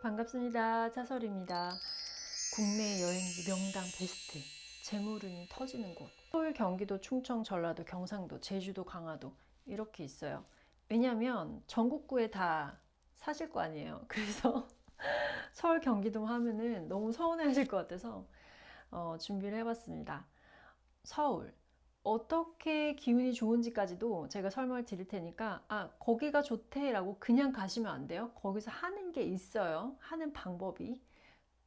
반갑습니다. 차설입니다. 국내 여행지 명당 베스트. 재물운이 터지는 곳. 서울, 경기도, 충청, 전라도, 경상도, 제주도, 강화도 이렇게 있어요. 왜냐면 전국구에 다 사실 거 아니에요. 그래서 서울, 경기도 하면은 너무 서운해 하실 것 같아서 준비를 해봤습니다. 서울. 어떻게 기운이 좋은지까지도 제가 설명을 드릴 테니까, 거기가 좋대 라고 그냥 가시면 안 돼요. 거기서 하는 게 있어요. 하는 방법이.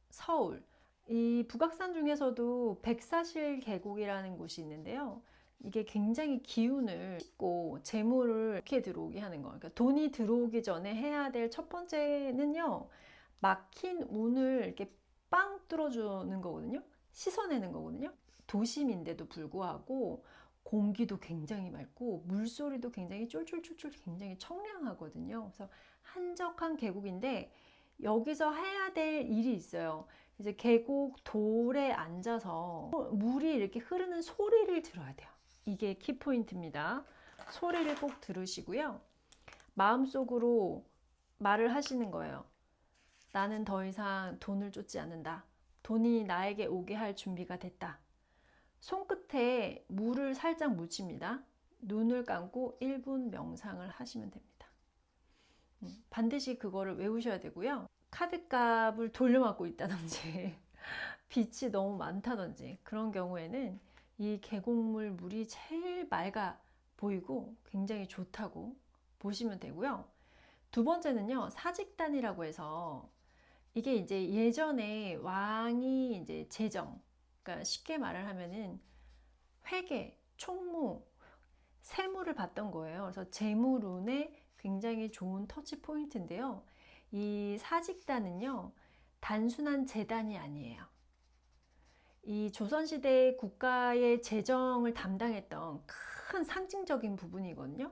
서울. 이 북악산 중에서도 백사실 계곡이라는 곳이 있는데요. 이게 굉장히 기운을 싣고 재물을 이렇게 들어오게 하는 거예요. 그러니까 돈이 들어오기 전에 해야 될 첫 번째는요, 막힌 운을 이렇게 빵 뚫어주는 거거든요. 씻어내는 거거든요. 도심인데도 불구하고 공기도 굉장히 맑고 물소리도 굉장히 쫄쫄쫄쫄 굉장히 청량하거든요. 그래서 한적한 계곡인데 여기서 해야 될 일이 있어요. 이제 계곡 돌에 앉아서 물이 이렇게 흐르는 소리를 들어야 돼요. 이게 키포인트입니다. 소리를 꼭 들으시고요. 마음속으로 말을 하시는 거예요. 나는 더 이상 돈을 쫓지 않는다. 돈이 나에게 오게 할 준비가 됐다. 손끝에 물을 살짝 묻힙니다. 눈을 감고 1분 명상을 하시면 됩니다. 반드시 그거를 외우셔야 되고요. 카드값을 돌려막고 있다든지 빛이 너무 많다든지 그런 경우에는 이 계곡물 물이 제일 맑아 보이고 굉장히 좋다고 보시면 되고요. 두 번째는요, 사직단이라고 해서 이게 이제 예전에 왕이 이제 재정, 그러니까 쉽게 말을 하면은 회계, 총무, 세무를 받던 거예요. 그래서 재물운에 굉장히 좋은 터치 포인트인데요. 이 사직단은요, 단순한 재단이 아니에요. 이 조선시대 국가의 재정을 담당했던 큰 상징적인 부분이거든요.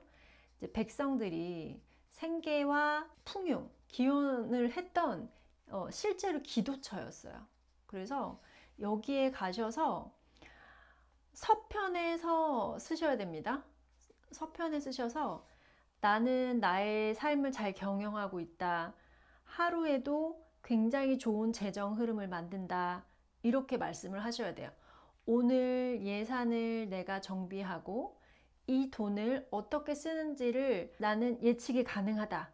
이제 백성들이 생계와 풍요, 기원을 했던 실제로 기도처였어요. 그래서 여기에 가셔서 서편에서 쓰셔야 됩니다. 서편에 쓰셔서 나는 나의 삶을 잘 경영하고 있다. 하루에도 굉장히 좋은 재정 흐름을 만든다. 이렇게 말씀을 하셔야 돼요. 오늘 예산을 내가 정비하고 이 돈을 어떻게 쓰는지를 나는 예측이 가능하다.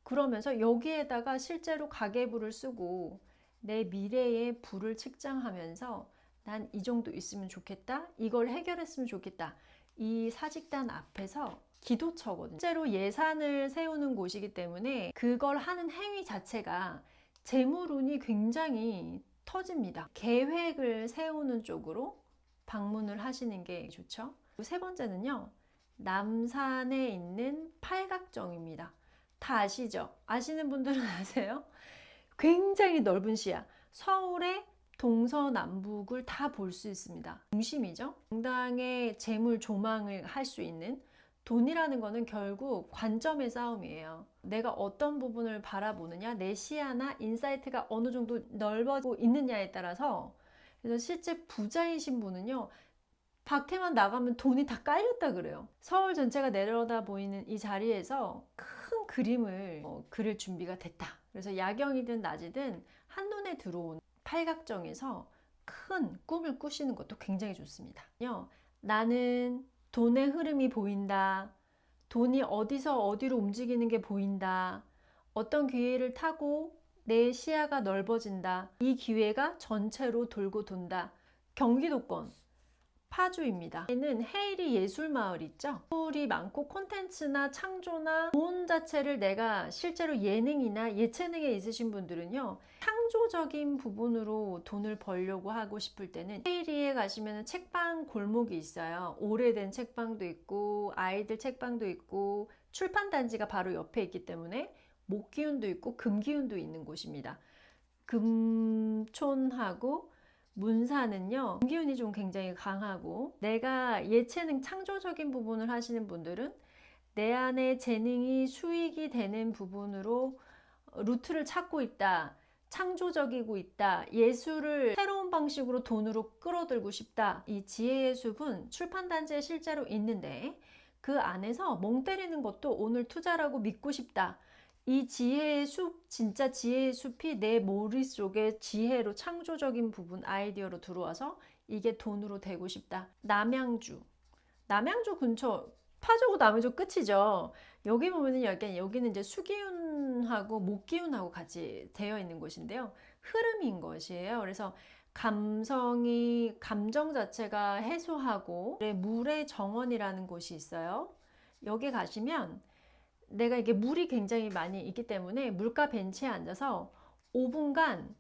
그러면서 여기에다가 실제로 가계부를 쓰고 내 미래의 부를 측정하면서 난 이 정도 있으면 좋겠다. 이걸 해결했으면 좋겠다. 이 사직단 앞에서 기도처거든요. 실제로 예산을 세우는 곳이기 때문에 그걸 하는 행위 자체가 재물운이 굉장히 터집니다. 계획을 세우는 쪽으로 방문을 하시는 게 좋죠. 세 번째는요, 남산에 있는 팔각정입니다. 다 아시죠? 아시는 분들은 아세요? 굉장히 넓은 시야. 서울의 동서남북을 다 볼 수 있습니다. 중심이죠. 정당의 재물 조망을 할 수 있는, 돈이라는 거는 결국 관점의 싸움이에요. 내가 어떤 부분을 바라보느냐, 내 시야나 인사이트가 어느 정도 넓어지고 있느냐에 따라서. 그래서 실제 부자이신 분은요, 밖에만 나가면 돈이 다 깔렸다 그래요. 서울 전체가 내려다 보이는 이 자리에서 큰 그림을 그릴 준비가 됐다. 그래서 야경이든 낮이든 한눈에 들어온 팔각정에서 큰 꿈을 꾸시는 것도 굉장히 좋습니다. 나는 돈의 흐름이 보인다. 돈이 어디서 어디로 움직이는 게 보인다. 어떤 기회를 타고 내 시야가 넓어진다. 이 기회가 전체로 돌고 돈다. 경기도권 파주입니다. 여기는 헤이리 예술마을 있죠? 예술이 많고 콘텐츠나 창조나 돈 자체를 내가 실제로 예능이나 예체능에 있으신 분들은요, 창조적인 부분으로 돈을 벌려고 하고 싶을 때는 헤이리에 가시면 책방 골목이 있어요. 오래된 책방도 있고 아이들 책방도 있고 출판단지가 바로 옆에 있기 때문에 목기운도 있고 금기운도 있는 곳입니다. 금촌하고 문사는요, 기운이 좀 굉장히 강하고, 내가 예체능 창조적인 부분을 하시는 분들은 내 안에 재능이 수익이 되는 부분으로 루트를 찾고 있다, 창조적이고 있다, 예술을 새로운 방식으로 돈으로 끌어들고 싶다. 이 지혜의 숲은 출판단지에 실제로 있는데 그 안에서 멍 때리는 것도 오늘 투자라고 믿고 싶다. 이 지혜의 숲, 진짜 지혜의 숲이 내 머릿속에 지혜로 창조적인 부분, 아이디어로 들어와서 이게 돈으로 되고 싶다. 남양주 근처, 파주고 남양주 끝이죠. 여기 보면은 여기는 이제 수기운하고 목기운하고 같이 되어 있는 곳인데요. 흐름인 것이에요. 그래서 감정 자체가 해소하고 물의 정원이라는 곳이 있어요. 여기 가시면 내가 이게 물이 굉장히 많이 있기 때문에 물가 벤치에 앉아서 5분간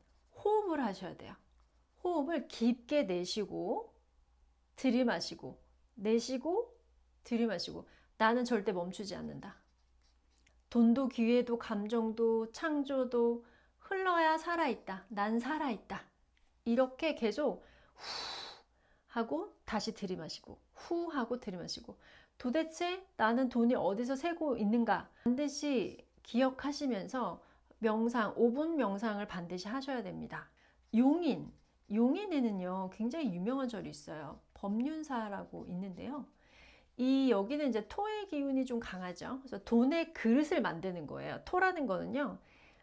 호흡을 하셔야 돼요. 호흡을 깊게 내쉬고 들이마시고 내쉬고 들이마시고. 나는 절대 멈추지 않는다. 돈도 기회도 감정도 창조도 흘러야 살아있다. 난 살아있다. 이렇게 계속 후 하고 다시 들이마시고 후 하고 들이마시고. 도대체 나는 돈이 어디서 새고 있는가 반드시 기억하시면서 명상, 5분 명상을 반드시 하셔야 됩니다. 용인에는요 굉장히 유명한 절이 있어요. 법륜사라고 있는데요. 여기는 이제 토의 기운이 좀 강하죠. 그래서 돈의 그릇을 만드는 거예요. 토라는 거는요,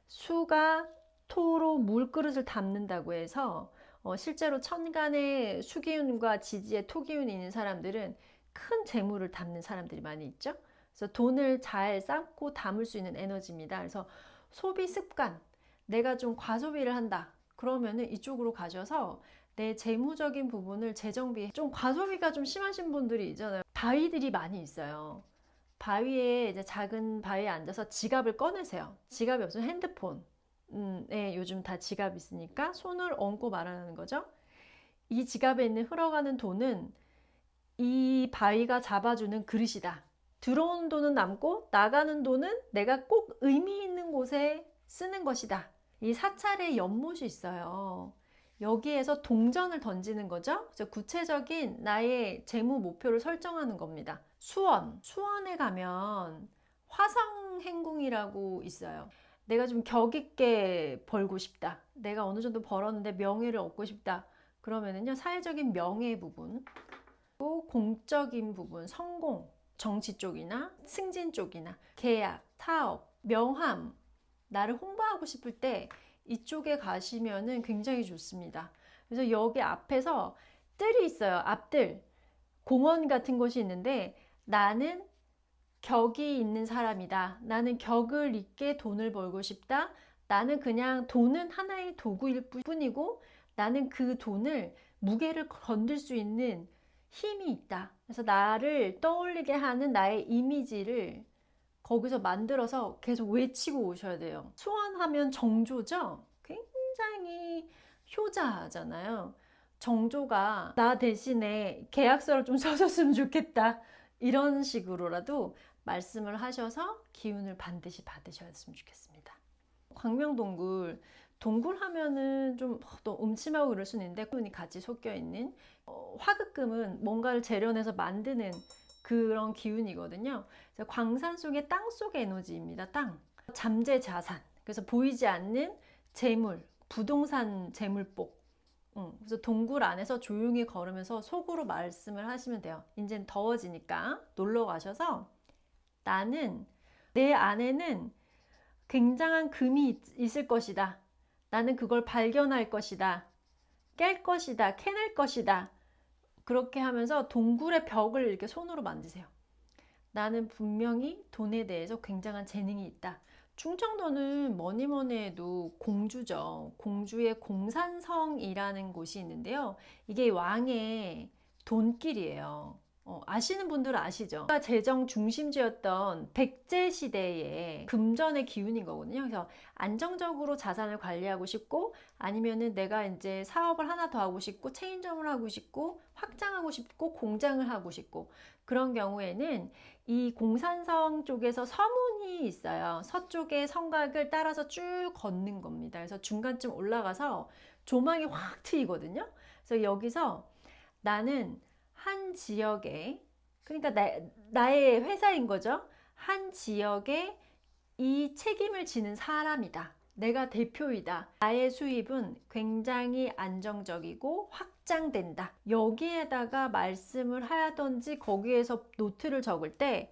수가 토로 물그릇을 담는다고 해서 실제로 천간에 수기운과 지지에 토기운이 있는 사람들은 큰 재물을 담는 사람들이 많이 있죠. 그래서 돈을 잘 쌓고 담을 수 있는 에너지입니다. 그래서 소비 습관, 내가 좀 과소비를 한다. 그러면은 이쪽으로 가셔서 내 재무적인 부분을 재정비, 좀 과소비가 좀 심하신 분들이 있잖아요. 바위들이 많이 있어요. 바위에 이제 작은 바위에 앉아서 지갑을 꺼내세요. 지갑이 없으면 핸드폰. 네, 요즘 다 지갑 있으니까 손을 얹고 말하는 거죠. 이 지갑에 있는 흘러가는 돈은 이 바위가 잡아주는 그릇이다. 들어오는 돈은 남고 나가는 돈은 내가 꼭 의미 있는 곳에 쓰는 것이다. 이 사찰의 연못이 있어요. 여기에서 동전을 던지는 거죠. 그래서 구체적인 나의 재무 목표를 설정하는 겁니다. 수원에 가면 화성 행궁이라고 있어요. 내가 좀 격 있게 벌고 싶다. 내가 어느 정도 벌었는데 명예를 얻고 싶다. 그러면은요, 사회적인 명예 부분, 또 공적인 부분, 성공, 정치 쪽이나 승진 쪽이나 계약, 사업, 명함, 나를 홍보하고 싶을 때 이쪽에 가시면은 굉장히 좋습니다. 그래서 여기 앞에서 뜰이 있어요. 앞뜰. 공원 같은 곳이 있는데 나는 격이 있는 사람이다. 나는 격을 있게 돈을 벌고 싶다. 나는 그냥 돈은 하나의 도구일 뿐이고 나는 그 돈을 무게를 건들 수 있는 힘이 있다. 그래서 나를 떠올리게 하는 나의 이미지를 거기서 만들어서 계속 외치고 오셔야 돼요. 수원하면 정조죠? 굉장히 효자잖아요. 정조가 나 대신에 계약서를 좀 써줬으면 좋겠다. 이런 식으로라도 말씀을 하셔서 기운을 반드시 받으셨으면 좋겠습니다. 광명동굴, 동굴 하면은 좀 또 음침하고 그럴 수는 있는데 기운이 같이 섞여 있는 화극금은 뭔가를 재련해서 만드는 그런 기운이거든요. 광산 속의 땅 속의 에너지입니다. 땅. 잠재 자산. 그래서 보이지 않는 재물, 부동산 재물복. 그래서 동굴 안에서 조용히 걸으면서 속으로 말씀을 하시면 돼요. 이제는 더워지니까 놀러 가셔서 나는 내 안에는 굉장한 금이 있을 것이다. 나는 그걸 발견할 것이다. 깰 것이다. 캐낼 것이다. 그렇게 하면서 동굴의 벽을 이렇게 손으로 만지세요. 나는 분명히 돈에 대해서 굉장한 재능이 있다. 충청도는 뭐니 뭐니 해도 공주죠. 공주의 공산성이라는 곳이 있는데요. 이게 왕의 돈길이에요. 아시는 분들은 아시죠? 재정 중심지였던 백제 시대의 금전의 기운인 거거든요. 그래서 안정적으로 자산을 관리하고 싶고 아니면은 내가 이제 사업을 하나 더 하고 싶고 체인점을 하고 싶고 확장하고 싶고 공장을 하고 싶고 그런 경우에는 이 공산성 쪽에서 서문이 있어요. 서쪽의 성곽을 따라서 쭉 걷는 겁니다. 그래서 중간쯤 올라가서 조망이 확 트이거든요. 그래서 여기서 나는 한 지역에, 그러니까 나의 회사인 거죠. 한 지역에 이 책임을 지는 사람이다. 내가 대표이다. 나의 수입은 굉장히 안정적이고 확장된다. 여기에다가 말씀을 하든지 거기에서 노트를 적을 때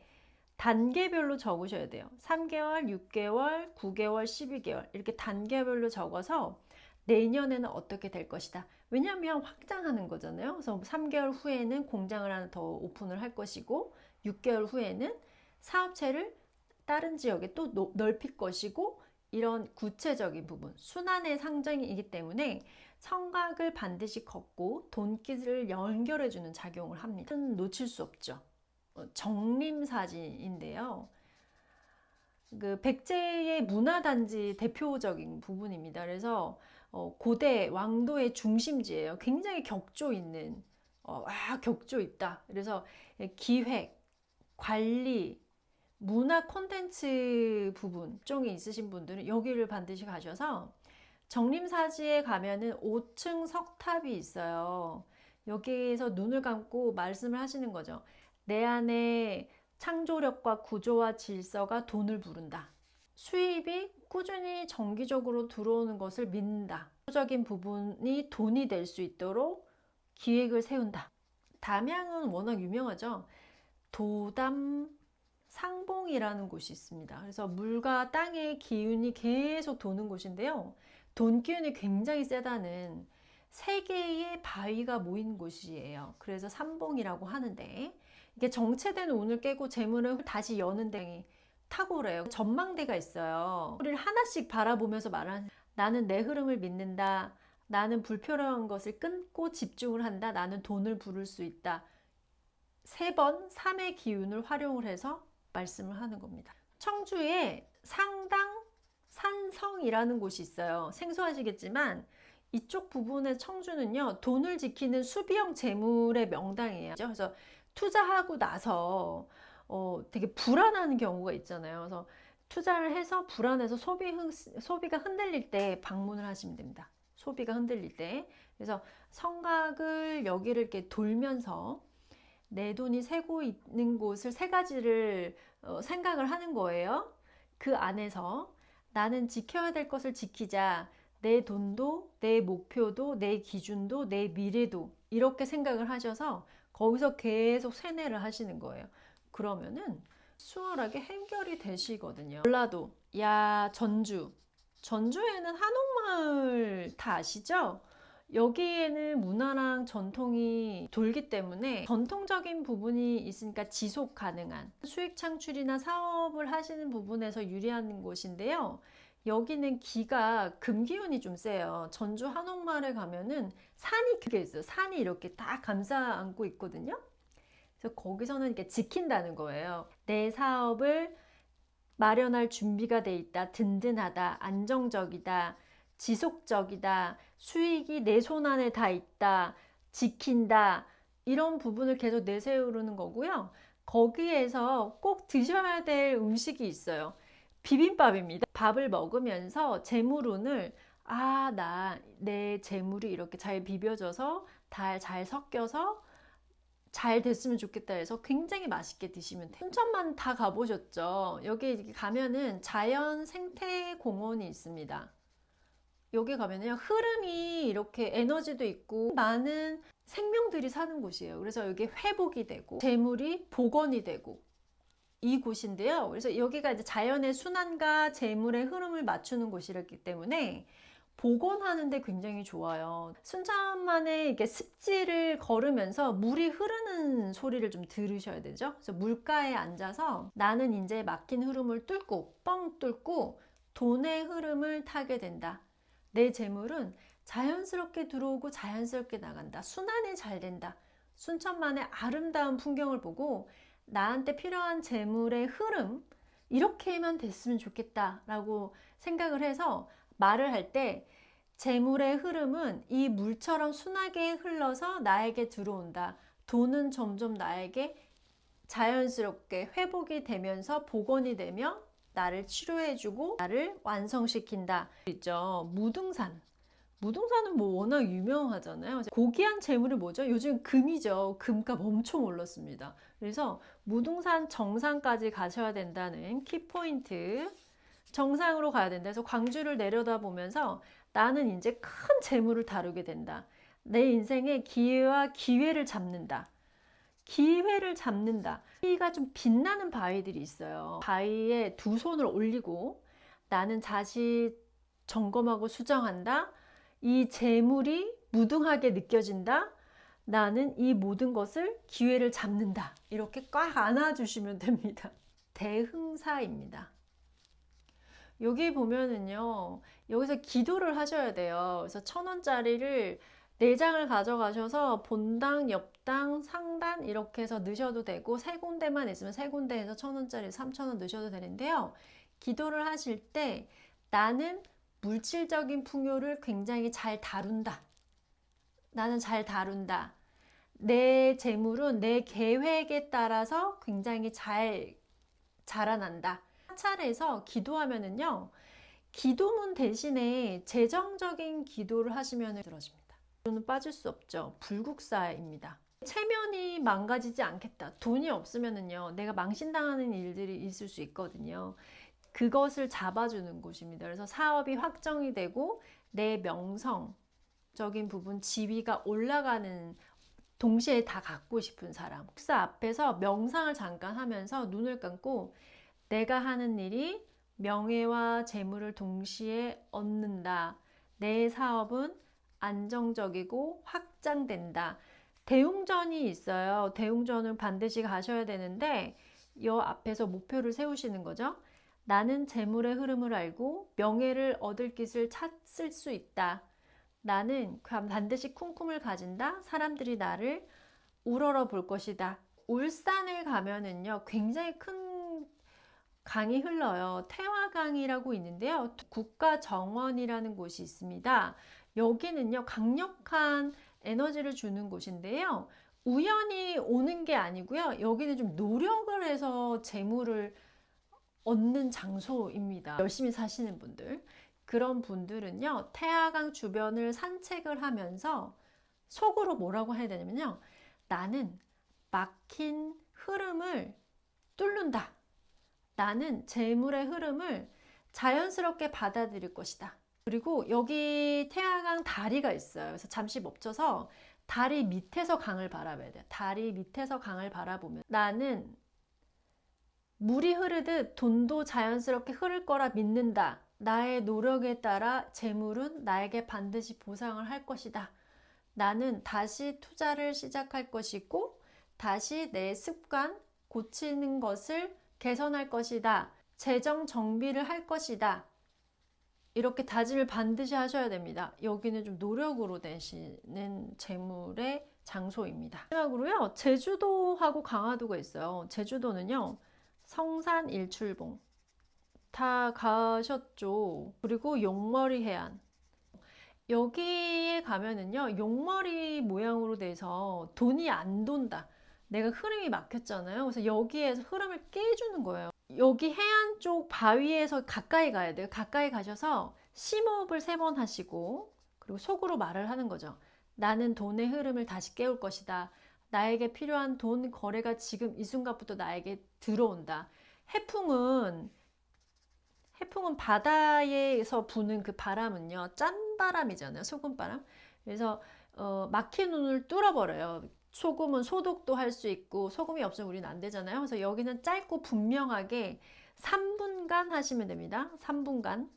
단계별로 적으셔야 돼요. 3개월, 6개월, 9개월, 12개월 이렇게 단계별로 적어서 내년에는 어떻게 될 것이다. 왜냐하면 확장하는 거잖아요. 그래서 3개월 후에는 공장을 하나 더 오픈을 할 것이고 6개월 후에는 사업체를 다른 지역에 또 넓힐 것이고 이런 구체적인 부분, 순환의 상징이기 때문에 청각을 반드시 걷고 돈깃을 연결해주는 작용을 합니다. 놓칠 수 없죠. 정림사진인데요. 그 백제의 문화단지 대표적인 부분입니다. 그래서 고대 왕도의 중심지예요. 굉장히 격조 있는 격조 있다. 그래서 기획, 관리, 문화 콘텐츠 부분 쪽에 있으신 분들은 여기를 반드시 가셔서 정림사지에 가면은 5층 석탑이 있어요. 여기에서 눈을 감고 말씀을 하시는 거죠. 내 안에 창조력과 구조와 질서가 돈을 부른다. 수입이 꾸준히 정기적으로 들어오는 것을 믿는다. 구조적인 부분이 돈이 될 수 있도록 기획을 세운다. 담양은 워낙 유명하죠. 도담 상봉이라는 곳이 있습니다. 그래서 물과 땅의 기운이 계속 도는 곳인데요. 돈 기운이 굉장히 세다는 세 개의 바위가 모인 곳이에요. 그래서 삼봉이라고 하는데 이게 정체된 운을 깨고 재물을 다시 여는 데 탁월해요. 전망대가 있어요. 우리를 하나씩 바라보면서 말하는 나는 내 흐름을 믿는다. 나는 불필요한 것을 끊고 집중을 한다. 나는 돈을 부를 수 있다. 3번 3의 기운을 활용을 해서 말씀을 하는 겁니다. 청주에 상당 산성이라는 곳이 있어요. 생소하시겠지만 이쪽 부분의 청주는요, 돈을 지키는 수비형 재물의 명당이에요. 그래서 투자하고 나서 되게 불안한 경우가 있잖아요. 그래서 투자를 해서 불안해서 소비가 흔들릴 때 방문을 하시면 됩니다. 소비가 흔들릴 때. 그래서 성곽을 여기를 이렇게 돌면서 내 돈이 새고 있는 곳을 3가지를 생각을 하는 거예요. 그 안에서 나는 지켜야 될 것을 지키자. 내 돈도, 내 목표도, 내 기준도, 내 미래도 이렇게 생각을 하셔서 거기서 계속 세뇌를 하시는 거예요. 그러면은 수월하게 해결이 되시거든요. 전라도, 전주에는 한옥마을 다 아시죠? 여기에는 문화랑 전통이 돌기 때문에 전통적인 부분이 있으니까 지속 가능한 수익 창출이나 사업을 하시는 부분에서 유리한 곳인데요. 여기는 기가 금기운이 좀 세요. 전주 한옥마을에 가면은 산이 그게 있어요. 산이 이렇게 딱 감싸 안고 있거든요. 그래서 거기서는 이렇게 지킨다는 거예요. 내 사업을 마련할 준비가 돼 있다. 든든하다. 안정적이다. 지속적이다. 수익이 내 손 안에 다 있다. 지킨다. 이런 부분을 계속 내세우는 거고요. 거기에서 꼭 드셔야 될 음식이 있어요. 비빔밥입니다. 밥을 먹으면서 재물운을 내 재물이 이렇게 잘 비벼져서 잘 섞여서 잘 됐으면 좋겠다 해서 굉장히 맛있게 드시면 돼요. 순천만 다 가보셨죠? 여기 가면은 자연 생태 공원이 있습니다. 여기 가면은 흐름이 이렇게 에너지도 있고 많은 생명들이 사는 곳이에요. 그래서 여기 회복이 되고 재물이 복원이 되고 이 곳인데요. 그래서 여기가 이제 자연의 순환과 재물의 흐름을 맞추는 곳이기 때문에 복원하는데 굉장히 좋아요. 순천만의 이렇게 습지를 걸으면서 물이 흐르는 소리를 좀 들으셔야 되죠. 그래서 물가에 앉아서 나는 이제 막힌 흐름을 뻥 뚫고 돈의 흐름을 타게 된다. 내 재물은 자연스럽게 들어오고 자연스럽게 나간다. 순환이 잘 된다. 순천만의 아름다운 풍경을 보고 나한테 필요한 재물의 흐름 이렇게만 됐으면 좋겠다 라고 생각을 해서 말을 할 때 재물의 흐름은 이 물처럼 순하게 흘러서 나에게 들어온다. 돈은 점점 나에게 자연스럽게 회복이 되면서 복원이 되며 나를 치료해주고 나를 완성시킨다. 있죠. 무등산은 뭐 워낙 유명하잖아요. 고귀한 재물이 뭐죠? 요즘 금이죠. 금값 엄청 올랐습니다. 그래서 무등산 정상까지 가셔야 된다는 키포인트. 정상으로 가야 된다. 그래서 광주를 내려다보면서 나는 이제 큰 재물을 다루게 된다. 내 인생의 기회와 기회를 잡는다. 기회를 잡는다. 바위가 좀 빛나는 바위들이 있어요. 바위에 두 손을 올리고 나는 다시 점검하고 수정한다. 이 재물이 무등하게 느껴진다. 나는 이 모든 것을 기회를 잡는다. 이렇게 꽉 안아주시면 됩니다. 대흥사입니다. 여기 보면은요, 여기서 기도를 하셔야 돼요. 그래서 1,000원짜리를 4장을 가져가셔서 본당, 옆당, 상단 이렇게 해서 넣으셔도 되고, 3군데만 있으면 3군데에서 1,000원짜리 3,000원 넣으셔도 되는데요. 기도를 하실 때 나는 물질적인 풍요를 굉장히 잘 다룬다. 나는 잘 다룬다. 내 재물은 내 계획에 따라서 굉장히 잘 자라난다. 사찰에서 기도하면은요, 기도문 대신에 재정적인 기도를 하시면 들어집니다. 기도는 빠질 수 없죠. 불국사입니다. 체면이 망가지지 않겠다. 돈이 없으면은요, 내가 망신당하는 일들이 있을 수 있거든요. 그것을 잡아주는 곳입니다. 그래서 사업이 확정이 되고 내 명성적인 부분, 지위가 올라가는 동시에 다 갖고 싶은 사람. 국사 앞에서 명상을 잠깐 하면서 눈을 감고 내가 하는 일이 명예와 재물을 동시에 얻는다. 내 사업은 안정적이고 확장된다. 대웅전이 있어요. 대웅전을 반드시 가셔야 되는데 이 앞에서 목표를 세우시는 거죠. 나는 재물의 흐름을 알고 명예를 얻을 길을 찾을 수 있다. 나는 반드시 쿵쿵을 가진다. 사람들이 나를 우러러 볼 것이다. 울산을 가면은요, 굉장히 큰 강이 흘러요. 태화강이라고 있는데요. 국가정원이라는 곳이 있습니다. 여기는요, 강력한 에너지를 주는 곳인데요. 우연히 오는 게 아니고요. 여기는 좀 노력을 해서 재물을 얻는 장소입니다. 열심히 사시는 분들. 그런 분들은요, 태화강 주변을 산책을 하면서 속으로 뭐라고 해야 되냐면요. 나는 막힌 흐름을 뚫는다. 나는 재물의 흐름을 자연스럽게 받아들일 것이다. 그리고 여기 태화강 다리가 있어요. 그래서 잠시 멈춰서 다리 밑에서 강을 바라봐야 돼요. 다리 밑에서 강을 바라보면 나는 물이 흐르듯 돈도 자연스럽게 흐를 거라 믿는다. 나의 노력에 따라 재물은 나에게 반드시 보상을 할 것이다. 나는 다시 투자를 시작할 것이고 다시 내 습관 고치는 것을 개선할 것이다. 재정 정비를 할 것이다. 이렇게 다짐을 반드시 하셔야 됩니다. 여기는 좀 노력으로 되시는 재물의 장소입니다. 마지막으로요, 제주도하고 강화도가 있어요. 제주도는요, 성산 일출봉 다 가셨죠. 그리고 용머리 해안, 여기에 가면은요, 용머리 모양으로 돼서 돈이 안 돈다. 내가 흐름이 막혔잖아요. 그래서 여기에서 흐름을 깨주는 거예요. 여기 해안 쪽 바위에서 가까이 가야 돼요. 가까이 가셔서 심호흡을 3번 하시고, 그리고 속으로 말을 하는 거죠. 나는 돈의 흐름을 다시 깨울 것이다. 나에게 필요한 돈 거래가 지금 이 순간부터 나에게 들어온다. 해풍은 바다에서 부는 그 바람은요, 짠바람이잖아요. 소금바람. 그래서 막힌 눈을 뚫어버려요. 소금은 소독도 할 수 있고, 소금이 없으면 우리는 안 되잖아요. 그래서 여기는 짧고 분명하게 3분간 하시면 됩니다. 3분간.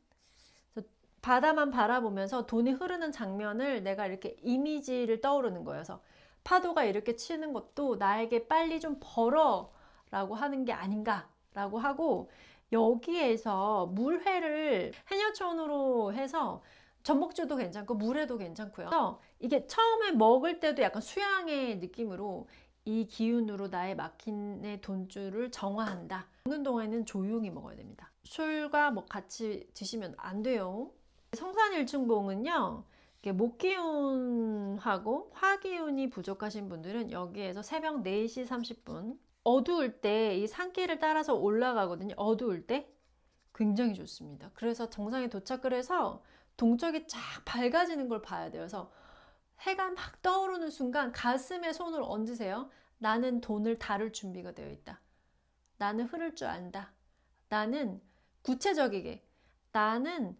그래서 바다만 바라보면서 돈이 흐르는 장면을 내가 이렇게 이미지를 떠오르는 거예요. 그래서 파도가 이렇게 치는 것도 나에게 빨리 좀 벌어 라고 하는 게 아닌가 라고 하고, 여기에서 물회를 해녀촌으로 해서 전복주도 괜찮고 물회도 괜찮고요. 이게 처음에 먹을 때도 약간 수양의 느낌으로 이 기운으로 나의 막힌 돈줄을 정화한다. 먹는 동안에는 조용히 먹어야 됩니다. 술과 뭐 같이 드시면 안 돼요. 성산일충봉은요, 목기운하고 화기운이 부족하신 분들은 여기에서 새벽 4시 30분 어두울 때 이 산길을 따라서 올라가거든요. 어두울 때 굉장히 좋습니다. 그래서 정상에 도착을 해서 동쪽이 쫙 밝아지는 걸 봐야 돼요. 그래서 해가 막 떠오르는 순간 가슴에 손을 얹으세요. 나는 돈을 다룰 준비가 되어 있다. 나는 흐를 줄 안다. 나는 구체적이게 나는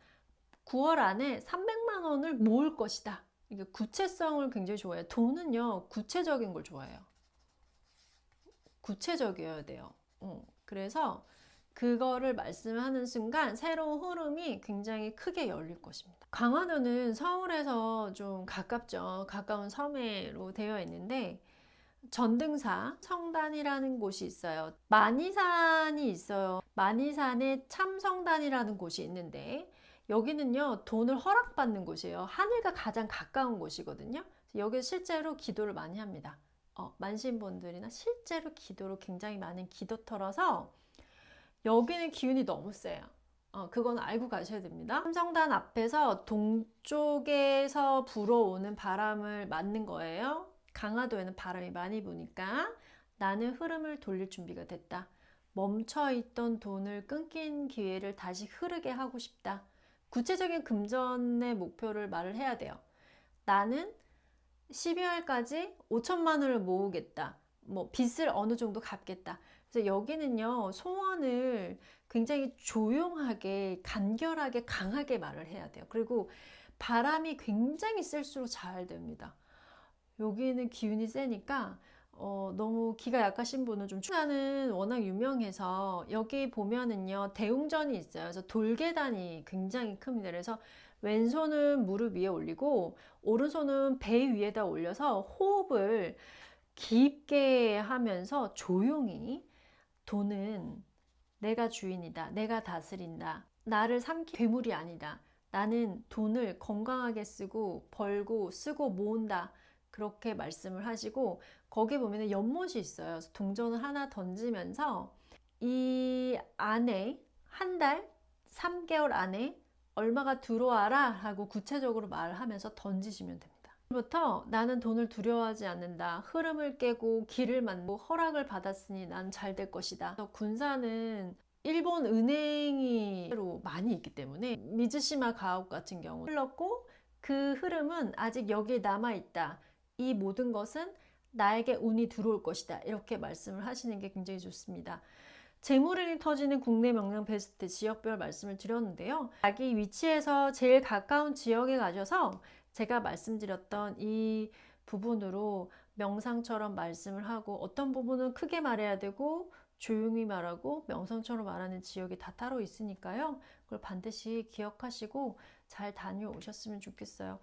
9월 안에 300만 원을 모을 것이다. 이게 구체성을 굉장히 좋아해요. 돈은요, 구체적인 걸 좋아해요. 구체적이어야 돼요. 그래서 그거를 말씀하는 순간 새로운 흐름이 굉장히 크게 열릴 것입니다. 강화도는 서울에서 좀 가깝죠. 가까운 섬으로 되어 있는데 전등사 성단이라는 곳이 있어요. 만이산이 있어요. 만이산에 참성단이라는 곳이 있는데 여기는요 돈을 허락받는 곳이에요. 하늘과 가장 가까운 곳이거든요. 여기서 실제로 기도를 많이 합니다. 만신분들이나 실제로 기도를 굉장히 많은 기도터라서 여기는 기운이 너무 세요. 그건 알고 가셔야 됩니다. 참성단 앞에서 동쪽에서 불어오는 바람을 맞는 거예요. 강화도에는 바람이 많이 부니까 나는 흐름을 돌릴 준비가 됐다. 멈춰있던 돈을 끊긴 기회를 다시 흐르게 하고 싶다. 구체적인 금전의 목표를 말을 해야 돼요. 나는 12월까지 5천만 원을 모으겠다. 뭐 빚을 어느 정도 갚겠다. 그래서 여기는요 소원을 굉장히 조용하게 간결하게 강하게 말을 해야 돼요. 그리고 바람이 굉장히 셀수록 잘 됩니다. 여기는 기운이 세니까 너무 기가 약하신 분은 좀 충나는 워낙 유명해서 여기 보면은요 대웅전이 있어요. 그래서 돌계단이 굉장히 큽니다. 그래서 왼손은 무릎 위에 올리고 오른손은 배 위에다 올려서 호흡을 깊게 하면서 조용히 돈은 내가 주인이다. 내가 다스린다. 나를 삼키 괴물이 아니다. 나는 돈을 건강하게 쓰고 벌고 쓰고 모은다. 그렇게 말씀을 하시고 거기 보면 연못이 있어요. 그래서 동전을 하나 던지면서 이 안에 한 달, 3개월 안에 얼마가 들어와라 하고 구체적으로 말하면서 던지시면 됩니다. 부터 나는 돈을 두려워하지 않는다. 흐름을 깨고 길을 만들고 허락을 받았으니 난 잘 될 것이다. 군사는 일본 은행이 많이 있기 때문에 미즈시마 가옥 같은 경우 흘렀고 그 흐름은 아직 여기에 남아있다. 이 모든 것은 나에게 운이 들어올 것이다. 이렇게 말씀을 하시는 게 굉장히 좋습니다. 재물운이 터지는 국내 명량 베스트 지역별 말씀을 드렸는데요. 자기 위치에서 제일 가까운 지역에 가셔서 제가 말씀드렸던 이 부분으로 명상처럼 말씀을 하고 어떤 부분은 크게 말해야 되고 조용히 말하고 명상처럼 말하는 지역이 다 따로 있으니까요. 그걸 반드시 기억하시고 잘 다녀오셨으면 좋겠어요.